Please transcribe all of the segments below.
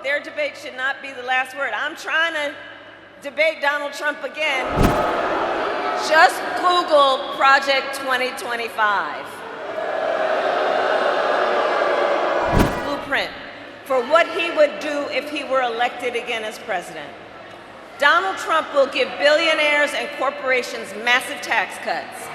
Their debate should not be the last word. I'm trying to debate Donald Trump again. Just Google Project 2025. Blueprint for what he would do if he were elected again as president. Donald Trump will give billionaires and corporations massive tax cuts.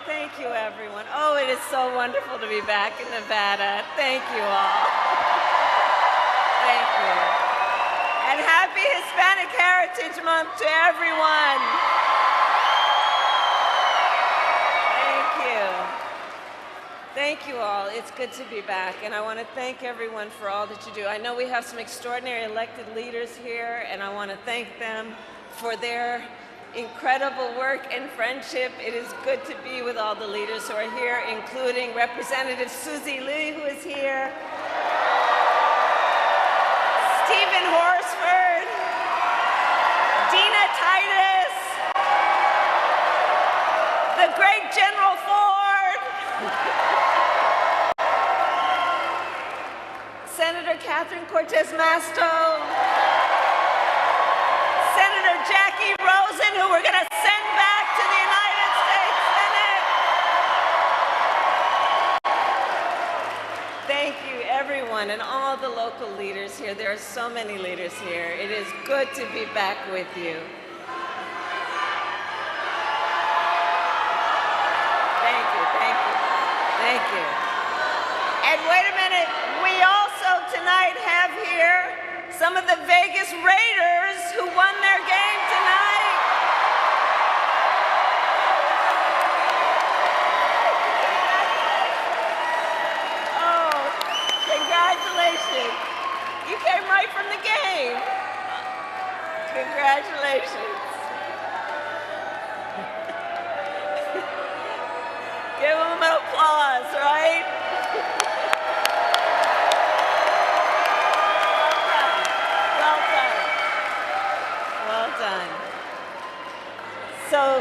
Thank you, everyone. Oh, it is so wonderful to be back in Nevada. Thank you all. Thank you. And happy Hispanic Heritage Month to everyone. Thank you. Thank you all. It's good to be back. And I want to thank everyone for all that you do. I know we have some extraordinary elected leaders here, and I want to thank them for their incredible work and friendship. It is good to be with all the leaders who are here, including Representative Susie Lee, who is here, Stephen Horsford, Dina Titus, the great General Ford, Senator Catherine Cortez Masto, Senator Jackie Rosen, who we're going to send back to the United States Senate. Thank you, everyone, and all the local leaders here. There are so many leaders here. It is good to be back with you. Thank you, thank you, thank you. And wait a minute, we also tonight have here some of the Vegas Raiders who won their game tonight. Oh, congratulations. You came right from the game. Congratulations. Give them an applause, right? So,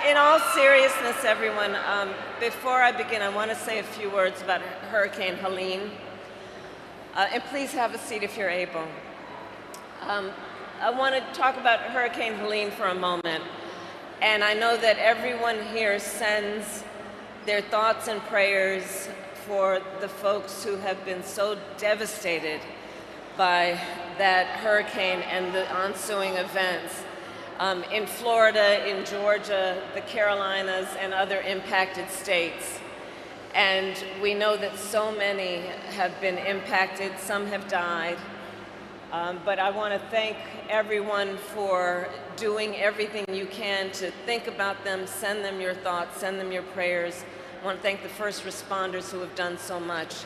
in all seriousness, everyone, before I begin, I want to say a few words about Hurricane Helene. And please have a seat if you're able. I want to talk about Hurricane Helene for a moment. And I know that everyone here sends their thoughts and prayers for the folks who have been so devastated by that hurricane and the ensuing events. In Florida, in Georgia, the Carolinas, and other impacted states. And we know that so many have been impacted, some have died. But I want to thank everyone for doing everything you can to think about them, send them your thoughts, send them your prayers. I want to thank the first responders who have done so much.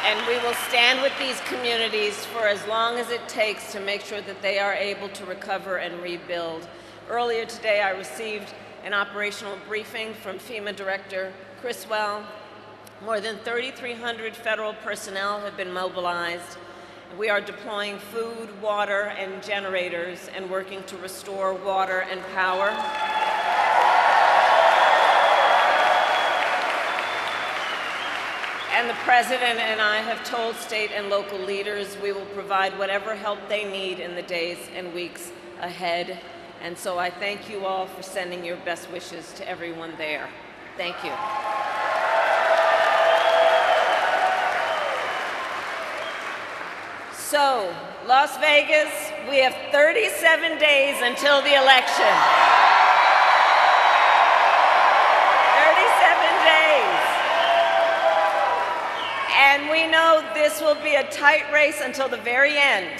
And we will stand with these communities for as long as it takes to make sure that they are able to recover and rebuild. Earlier today, I received an operational briefing from FEMA Director Criswell, More than 3,300 federal personnel have been mobilized. We are deploying food, water, and generators and working to restore water and power. And the President and I have told state and local leaders we will provide whatever help they need in the days and weeks ahead. And so I thank you all for sending your best wishes to everyone there. Thank you. So, Las Vegas, we have 37 days until the election. 37 days. And we know this will be a tight race until the very end.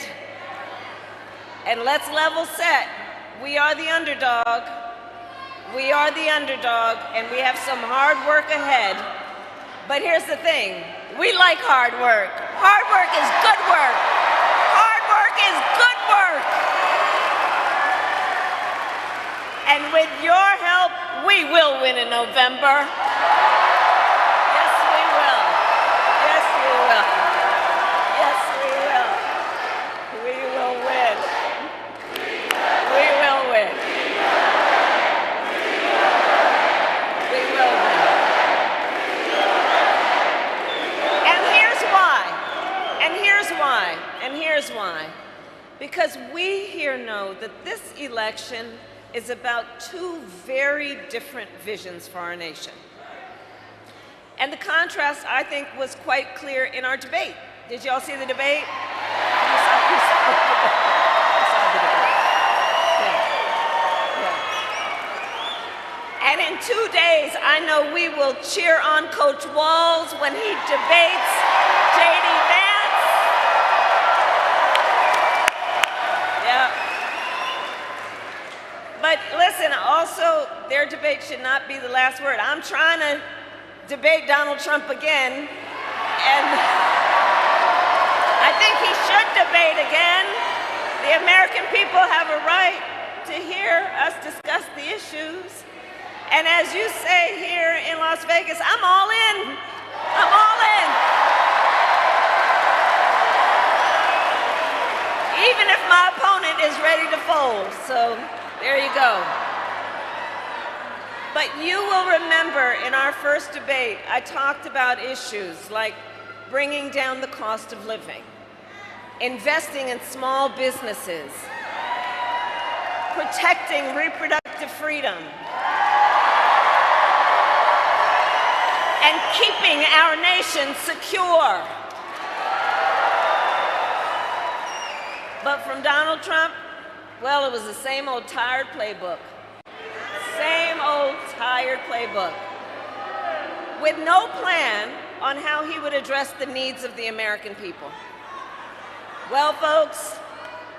And let's level set. We are the underdog. We are the underdog, and we have some hard work ahead. But here's the thing. We like hard work. Hard work is good work. Hard work is good work. And with your help, we will win in November. Yes, we will. Yes, we will. Yes, we will. We will win. We will win. We will win. And here's why. And here's why. And here's why. Because we here know that this election is about two very different visions for our nation. And the contrast, I think, was quite clear in our debate. Did you all see the debate? You saw the debate. Yeah. And in 2 days, I know we will cheer on Coach Walz when he debates J.D. Vance. Yeah. But listen, also, their debate should not be the last word. I'm trying to debate Donald Trump again, and I think he should debate again. The American people have a right to hear us discuss the issues. And as you say here in Las Vegas, I'm all in. I'm all in. Even if my opponent is ready to fold. So there you go. But you will remember in our first debate, I talked about issues like bringing down the cost of living, investing in small businesses, protecting reproductive freedom, and keeping our nation secure. But from Donald Trump, well, it was the same old tired playbook. Same old tired playbook. With no plan on how he would address the needs of the American people. Well, folks,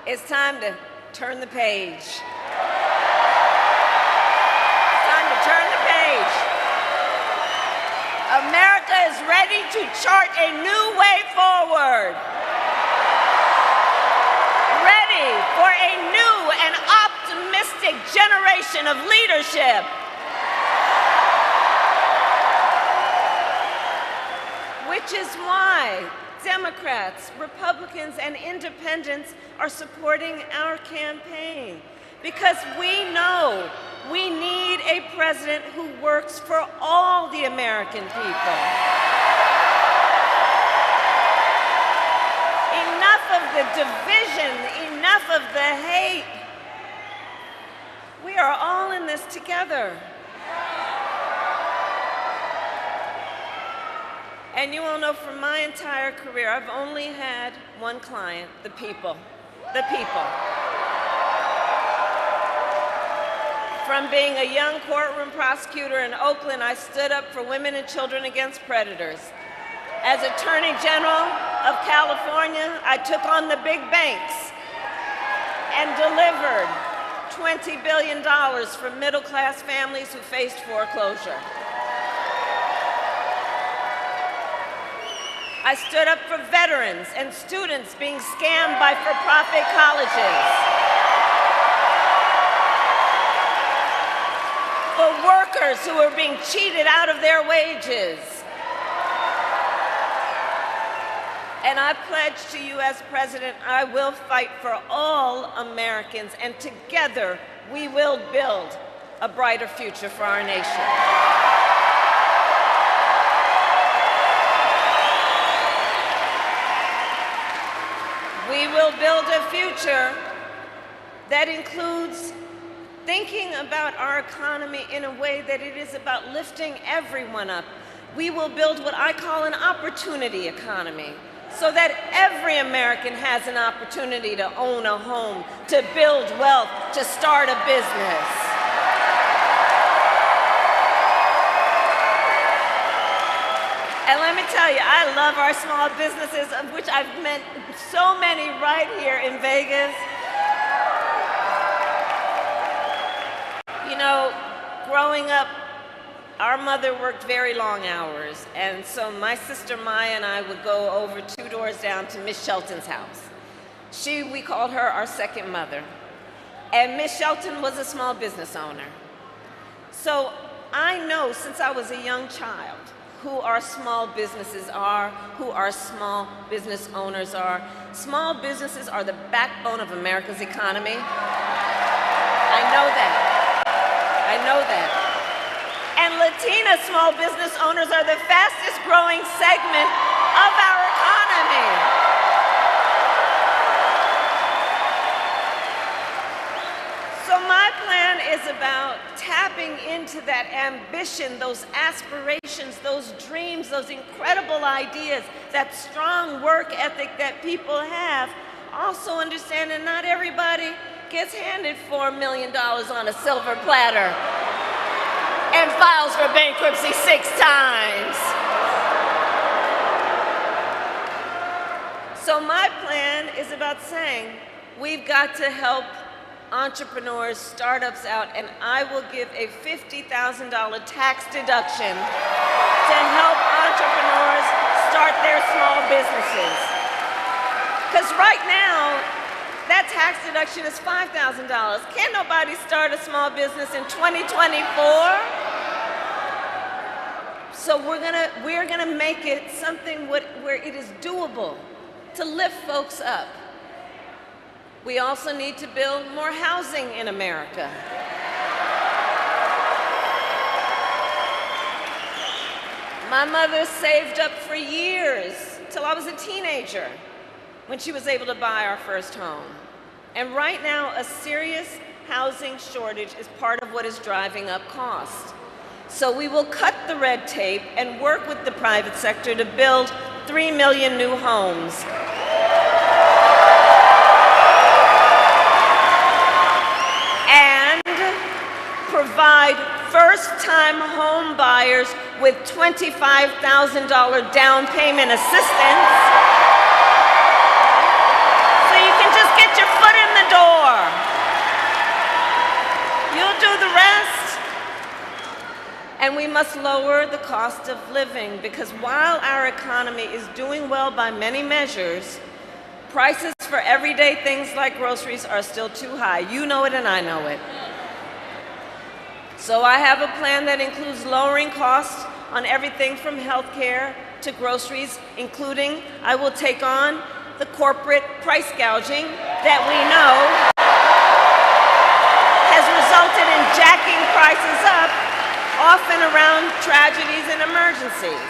it's time to turn the page. It's time to turn the page. America is ready to chart a new way forward. Ready for a new and optimistic generation of leadership. Which is why Democrats, Republicans, and independents are supporting our campaign. Because we know we need a president who works for all the American people. Enough of the division, enough of the hate. We are all in this together. And you all know from my entire career, I've only had one client, the people. The people. From being a young courtroom prosecutor in Oakland, I stood up for women and children against predators. As Attorney General of California, I took on the big banks and delivered $20 billion for middle-class families who faced foreclosure. I stood up for veterans and students being scammed by for-profit colleges. For workers who were being cheated out of their wages. And I pledge to you as president, I will fight for all Americans, and together we will build a brighter future for our nation. We will build a future that includes thinking about our economy in a way that it is about lifting everyone up. We will build what I call an opportunity economy, so that every American has an opportunity to own a home, to build wealth, to start a business. And let me tell you, I love our small businesses, of which I've met so many right here in Vegas. You know, growing up, our mother worked very long hours, and so my sister Maya and I would go over 2 doors down to Miss Shelton's house. We called her our second mother, and Miss Shelton was a small business owner. So I know since I was a young child who our small businesses are, who our small business owners are. Small businesses are the backbone of America's economy. I know that. I know that. And Latina small business owners are the fastest growing segment of our economy. So my plan is about tapping into that ambition, those aspirations, those dreams, those incredible ideas, that strong work ethic that people have. Also understand that not everybody gets handed $4 million on a silver platter and files for bankruptcy 6 times. So my plan is about saying we've got to help entrepreneurs, startups out, and I will give a $50,000 tax deduction to help entrepreneurs start their small businesses. Because right now, that tax deduction is $5,000. Can't nobody start a small business in 2024? So we're gonna make it something where it is doable to lift folks up. We also need to build more housing in America. My mother saved up for years, till I was a teenager, when she was able to buy our first home. And right now, a serious housing shortage is part of what is driving up costs. So we will cut the red tape and work with the private sector to build 3 million new homes. Provide first-time home buyers with $25,000 down payment assistance so you can just get your foot in the door. You'll do the rest. And we must lower the cost of living, because while our economy is doing well by many measures, prices for everyday things like groceries are still too high. You know it and I know it. So I have a plan that includes lowering costs on everything from healthcare to groceries, including I will take on the corporate price gouging that we know has resulted in jacking prices up, often around tragedies and emergencies.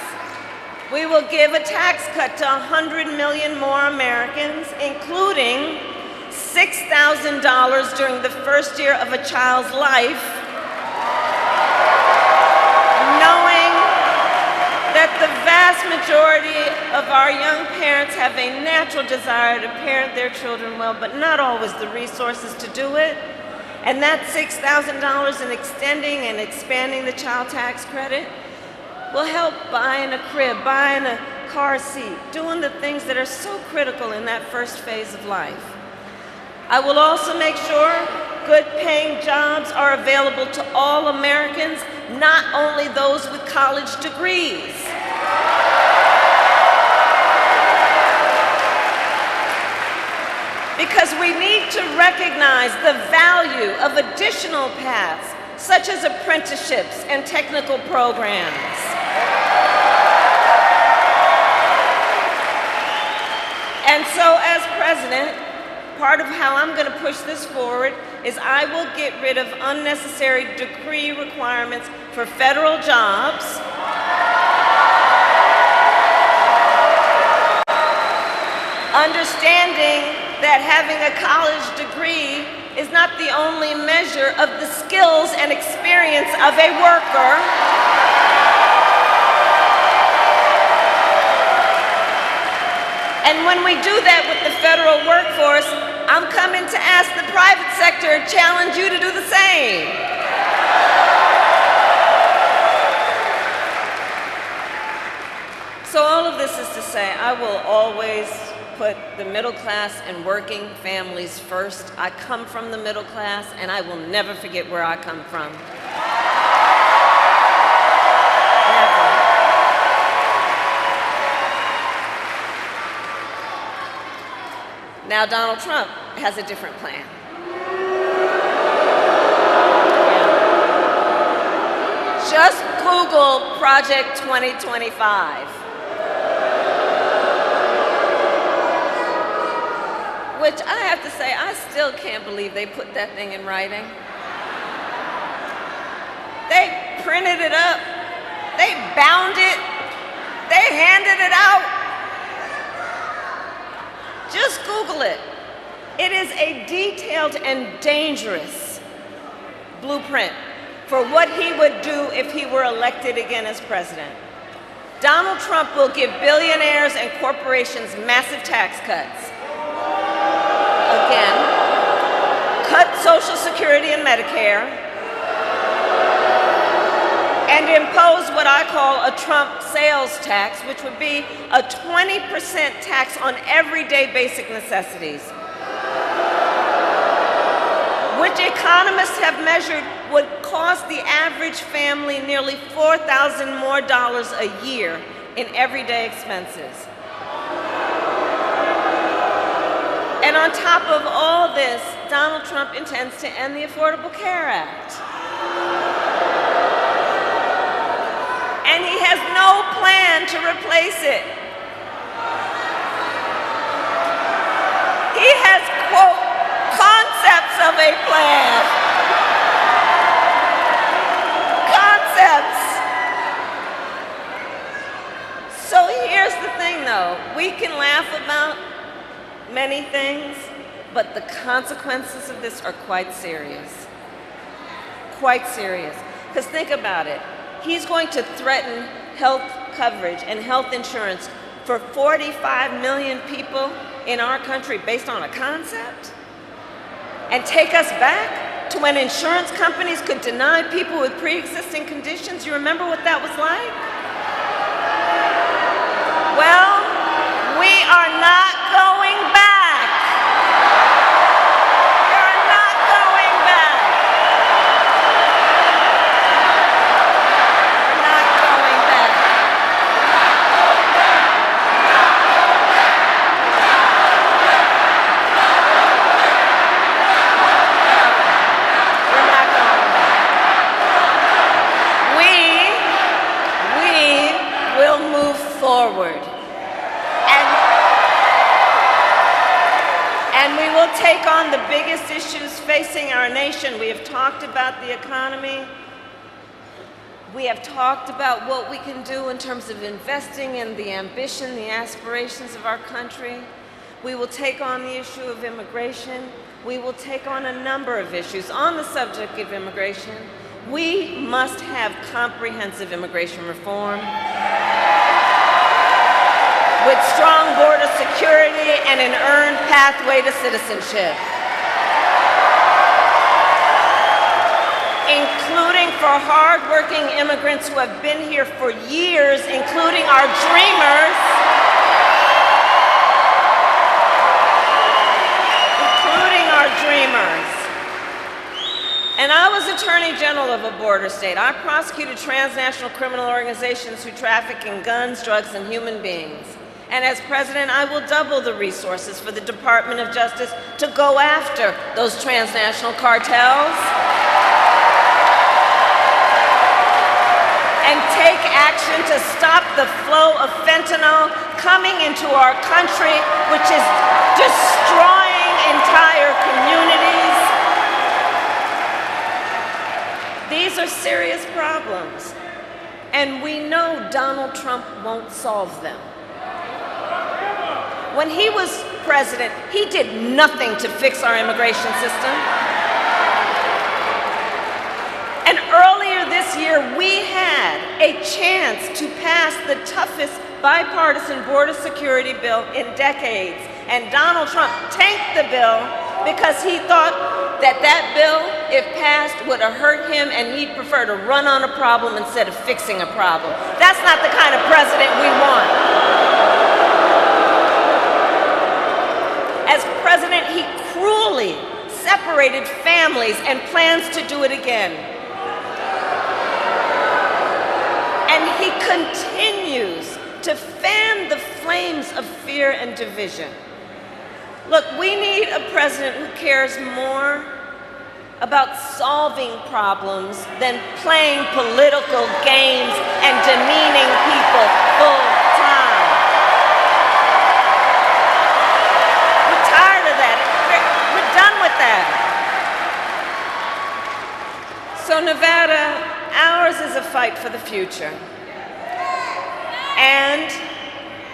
We will give a tax cut to 100 million more Americans, including $6,000 during the first year of a child's life, knowing that the vast majority of our young parents have a natural desire to parent their children well, but not always the resources to do it. And that $6,000 in extending and expanding the child tax credit will help buying a crib, buying a car seat, doing the things that are so critical in that first phase of life. I will also make sure good-paying jobs are available to all Americans, not only those with college degrees. Because we need to recognize the value of additional paths, such as apprenticeships and technical programs. And so as president, part of how I'm going to push this forward is I will get rid of unnecessary degree requirements for federal jobs, understanding that having a college degree is not the only measure of the skills and experience of a worker. And when we do that with the federal workforce, I'm coming to ask the private sector, challenge you to do the same. So all of this is to say, I will always put the middle class and working families first. I come from the middle class, and I will never forget where I come from. Never. Now, Donald Trump has a different plan. Yeah. Just Google Project 2025. Which I have to say, I still can't believe they put that thing in writing. They printed it up, they bound it, they handed it out. Just Google it. It is a detailed and dangerous blueprint for what he would do if he were elected again as president. Donald Trump will give billionaires and corporations massive tax cuts. Again, cut Social Security and Medicare, and impose what I call a Trump sales tax, which would be a 20% tax on everyday basic necessities, which economists have measured would cost the average family nearly $4,000 more a year in everyday expenses. And on top of all this, Donald Trump intends to end the Affordable Care Act. And he has no plan to replace it. He has, quote, concepts of a plan. Concepts. So here's the thing, though. We can laugh about many things, but the consequences of this are quite serious. Quite serious. Because think about it. He's going to threaten health coverage and health insurance for 45 million people in our country based on a concept? And take us back to when insurance companies could deny people with pre-existing conditions? You remember what that was like? Well, we are not going back. We are not going back. We're not going back. We're not going back. We will move forward. And we will take on the biggest issues facing our nation. We have talked about the economy. We have talked about what we can do in terms of investing in the ambition, the aspirations of our country. We will take on the issue of immigration. We will take on a number of issues. On the subject of immigration, we must have comprehensive immigration reform with strong border security and an earned pathway to citizenship, including for hardworking immigrants who have been here for years, including our dreamers, And I was Attorney General of a border state. I prosecuted transnational criminal organizations who traffic in guns, drugs, and human beings. And as president, I will double the resources for the Department of Justice to go after those transnational cartels and take action to stop the flow of fentanyl coming into our country, which is and we know Donald Trump won't solve them. When he was president, he did nothing to fix our immigration system. And earlier this year, we had a chance to pass the toughest bipartisan border security bill in decades. And Donald Trump tanked the bill because he thought that that bill, if passed, would have hurt him and he'd prefer to run on a problem instead of fixing a problem. That's not the kind of president we want. As president, he cruelly separated families and plans to do it again. And he continues to fan the flames of fear and division. Look, we need a president who cares more about solving problems than playing political games and demeaning people full time. We're tired of that. We're done with that. So Nevada, ours is a fight for the future. And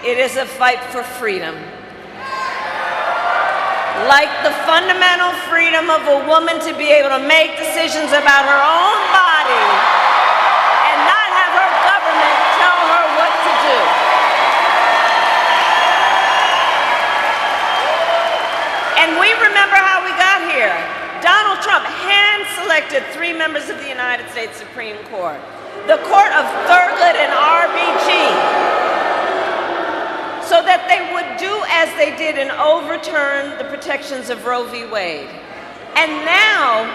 it is a fight for freedom. Like the fundamental freedom of a woman to be able to make decisions about her own body and not have her government tell her what to do. And we remember how we got here. Donald Trump hand-selected 3 members of the United States Supreme Court, the Court of Thurgood and RBG, so that they would do as they did and overturn the protections of Roe v. Wade. And now,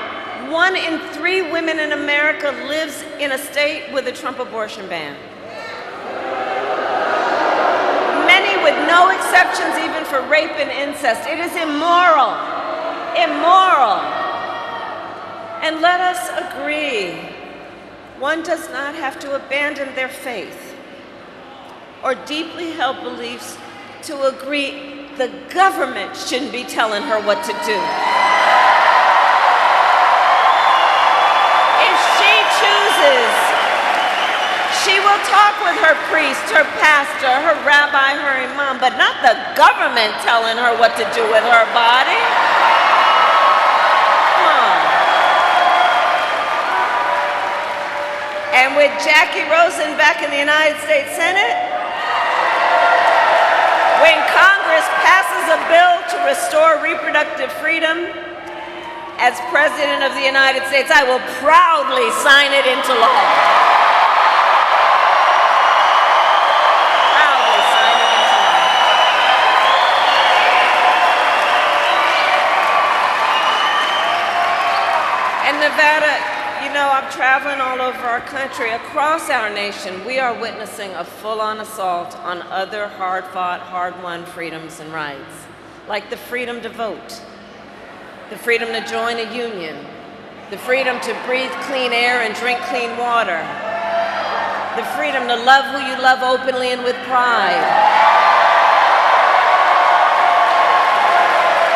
1 in 3 women in America lives in a state with a Trump abortion ban. Many with no exceptions even for rape and incest. It is immoral, immoral. And let us agree, one does not have to abandon their faith or deeply held beliefs to agree the government shouldn't be telling her what to do. If she chooses, she will talk with her priest, her pastor, her rabbi, her imam, but not the government telling her what to do with her body. Come on. And with Jackie Rosen back in the United States Senate, when Congress passes a bill to restore reproductive freedom, as President of the United States, I will proudly sign it into law. Proudly sign it into law. And Nevada, you know, I'm traveling all over our country. Across our nation, we are witnessing a full-on assault on other hard-fought, hard-won freedoms and rights, like the freedom to vote, the freedom to join a union, the freedom to breathe clean air and drink clean water, the freedom to love who you love openly and with pride,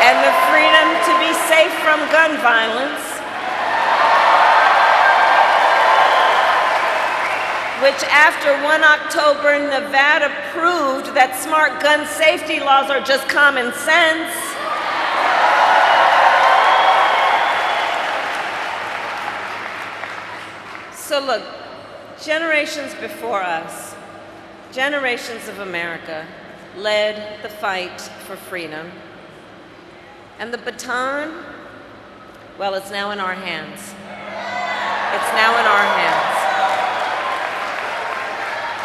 and the freedom to be safe from gun violence, which after 1 October, Nevada proved that smart gun safety laws are just common sense. So look, generations before us, generations of America, led the fight for freedom. And the baton, well, it's now in our hands. It's now in our hands.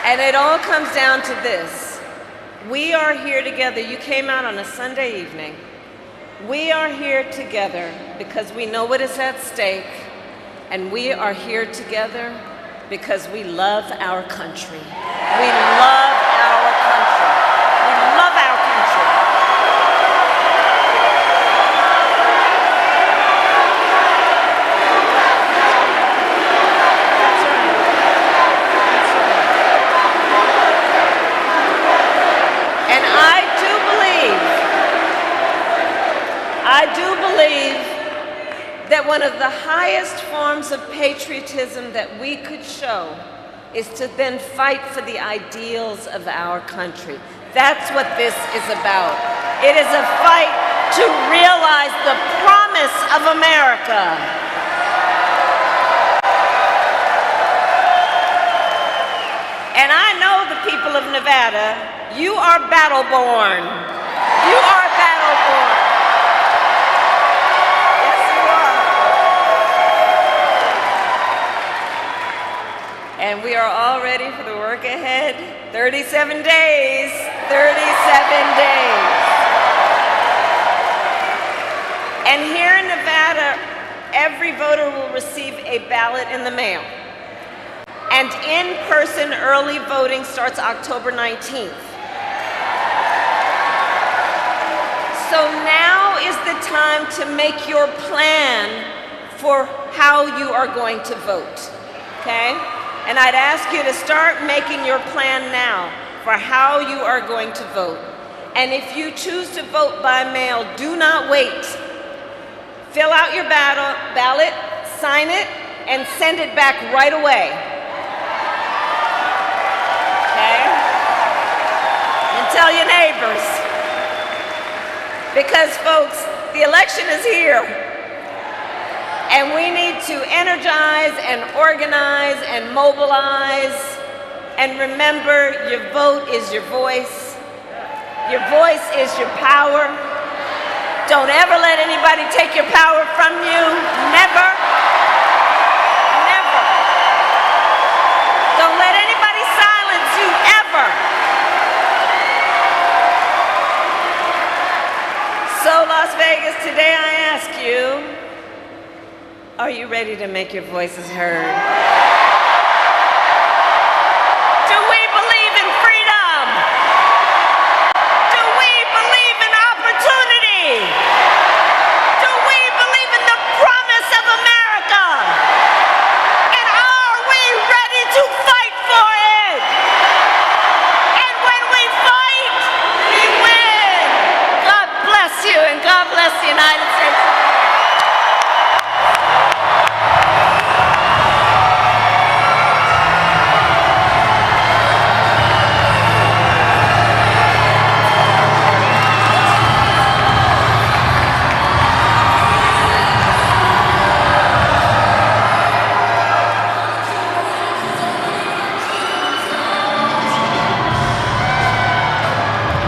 And it all comes down to this. We are here together. You came out on a Sunday evening. We are here together because we know what is at stake, and we are here together because we love our country. We love our country. We love our country. I do believe that one of the highest forms of patriotism that we could show is to then fight for the ideals of our country. That's what this is about. It is a fight to realize the promise of America. And I know the people of Nevada, you are battle-born. You are battle-born. Yes, you are. And we are all ready for the work ahead. 37 days, 37 days. And here in Nevada, every voter will receive a ballot in the mail. And in-person early voting starts October 19th. So now is the time to make your plan for how you are going to vote, okay? And I'd ask you to start making your plan now for how you are going to vote. And if you choose to vote by mail, do not wait. Fill out your ballot, sign it, and send it back right away. Okay? And tell your neighbors. Because, folks, the election is here. And we need to energize and organize and mobilize. And remember, your vote is your voice. Your voice is your power. Don't ever let anybody take your power from you. Never. Never. Don't let anybody silence you, ever. So, Las Vegas, today I ask you, are you ready to make your voices heard? Do we believe in freedom? Do we believe in opportunity? Do we believe in the promise of America? And are we ready to fight for it? And when we fight, we win. God bless you, and God bless the United States.